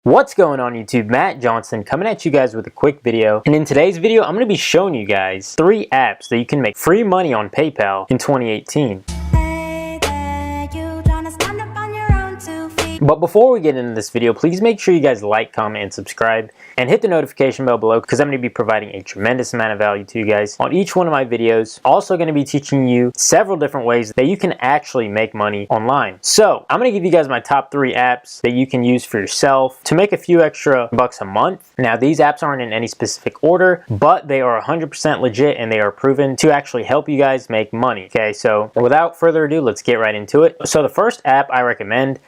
What's going on YouTube? Matt Johnson coming at you guys with a quick video. And in today's video, I'm going to be showing you guys 3 apps that you can make free money on PayPal in 2018. But before we get into this video, please make sure you guys like, comment, and subscribe, and hit the notification bell below because I'm going to be providing a tremendous amount of value to you guys on each one of my videos. Also going to be teaching you several different ways that you can actually make money online. So I'm going to give you guys my top 3 apps that you can use for yourself to make a few extra bucks a month. Now these apps aren't in any specific order, but they are 100% legit and they are proven to actually help you guys make money. Okay, so without further ado, let's get right into it. So the first app I recommend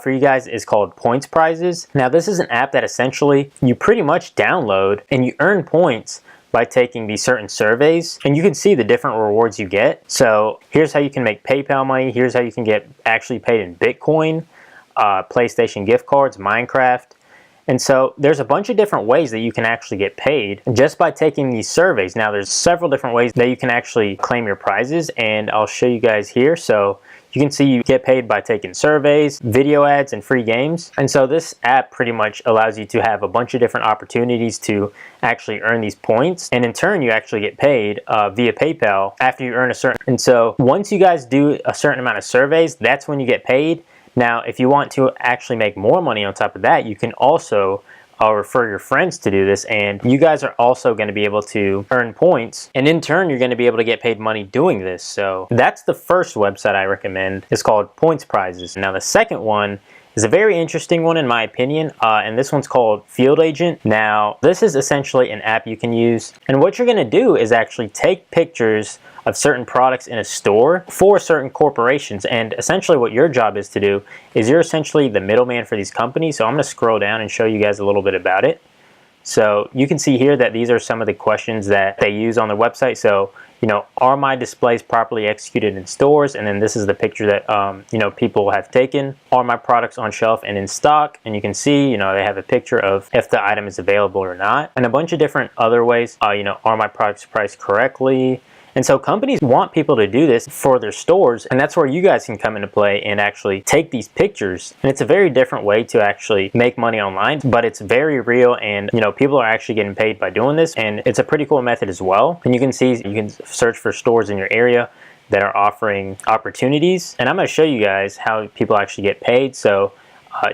for you guys is called Points Prizes. Now this is an app that essentially you pretty much download and you earn points by taking these certain surveys, and you can see the different rewards you get. So here's how you can make PayPal money, here's how you can get actually paid in Bitcoin, PlayStation gift cards, Minecraft. And so there's a bunch of different ways that you can actually get paid just by taking these surveys. Now there's several different ways that you can actually claim your prizes, and I'll show you guys here. So you can see you get paid by taking surveys, video ads, and free games. And so this app pretty much allows you to have a bunch of different opportunities to actually earn these points. And in turn, you actually get paid via PayPal after you earn a certain. And so once you guys do a certain amount of surveys, that's when you get paid. Now, if you want to actually make more money on top of that, you can also refer your friends to do this, and you guys are also going to be able to earn points, and in turn you're going to be able to get paid money doing this. So that's the first website I recommend. It's called Points Prizes. Now the second one is a very interesting one in my opinion, and this one's called Field Agent. Now this is essentially an app you can use, and what you're going to do is actually take pictures of certain products in a store for certain corporations, and essentially what your job is to do is you're essentially the middleman for these companies. So I'm going to scroll down and show you guys a little bit about it. So you can see here that these are some of the questions that they use on their website. So, you know, are my displays properly executed in stores? And then this is the picture that, you know, people have taken. Are my products on shelf and in stock? And you can see, you know, they have a picture of if the item is available or not. And a bunch of different other ways, you know, are my products priced correctly? And so companies want people to do this for their stores, and that's where you guys can come into play and actually take these pictures. And it's a very different way to actually make money online, but it's very real, and you know, people are actually getting paid by doing this, and it's a pretty cool method as well. And you can see, you can search for stores in your area that are offering opportunities, and I'm going to show you guys how people actually get paid. So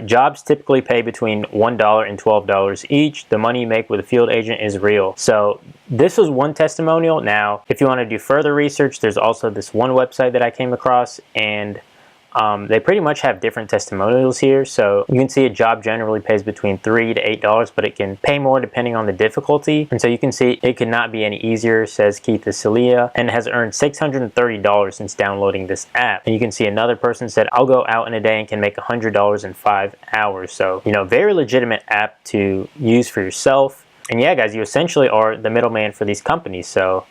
jobs typically pay between $1 and $12 each. The money you make with a field agent is real. So this was one testimonial. Now, if you want to do further research, there's also this one website that I came across, and they pretty much have different testimonials here. So you can see a job generally pays between $3 to $8, but it can pay more depending on the difficulty. And so you can see it could not be any easier, says Keith Celia, and has earned $630 since downloading this app. And you can see another person said, I'll go out in a day and can make $100 in 5 hours. So, you know, very legitimate app to use for yourself. And yeah, guys, you essentially are the middleman for these companies. So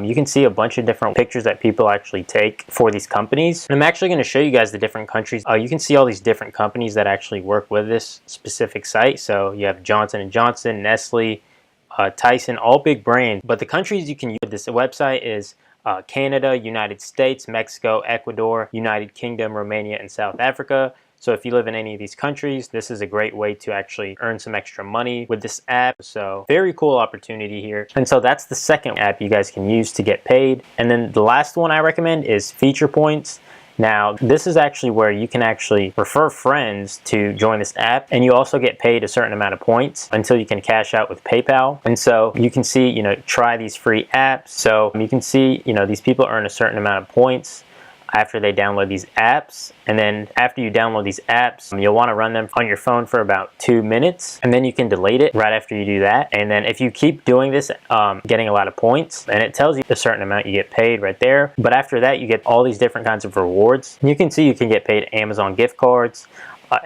you can see a bunch of different pictures that people actually take for these companies. And I'm actually going to show you guys the different countries. You can see all these different companies that actually work with this specific site. So you have Johnson & Johnson, Nestle, Tyson, all big brands. But the countries you can use this website is Canada, United States, Mexico, Ecuador, United Kingdom, Romania, and South Africa. So if you live in any of these countries, this is a great way to actually earn some extra money with this app. So very cool opportunity here. And so that's the second app you guys can use to get paid. And then the last one I recommend is Feature Points. Now, this is actually where you can actually refer friends to join this app, and you also get paid a certain amount of points until you can cash out with PayPal. And so you can see, you know, try these free apps. So you can see, you know, these people earn a certain amount of points after they download these apps. And then after you download these apps, you'll want to run them on your phone for about 2 minutes, and then you can delete it right after you do that. And then if you keep doing this, getting a lot of points, and it tells you a certain amount you get paid right there. But after that, you get all these different kinds of rewards. You can see you can get paid Amazon gift cards,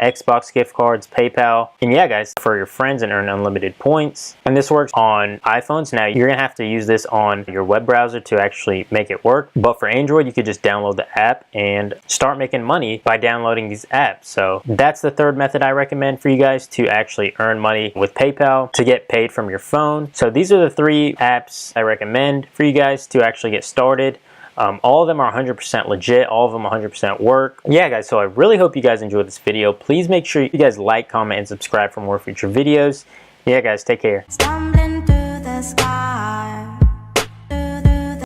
Xbox gift cards, PayPal, and yeah, guys, for your friends, and earn unlimited points. And this works on iPhones. Now you're gonna have to use this on your web browser to actually make it work, but for Android you could just download the app and start making money by downloading these apps. So that's the third method I recommend for you guys to actually earn money with PayPal, to get paid from your phone. So these are the 3 apps I recommend for you guys to actually get started. All of them are 100% legit. All of them 100% work. Yeah, guys, so I really hope you guys enjoyed this video. Please make sure you guys like, comment, and subscribe for more future videos. Yeah, guys, take care.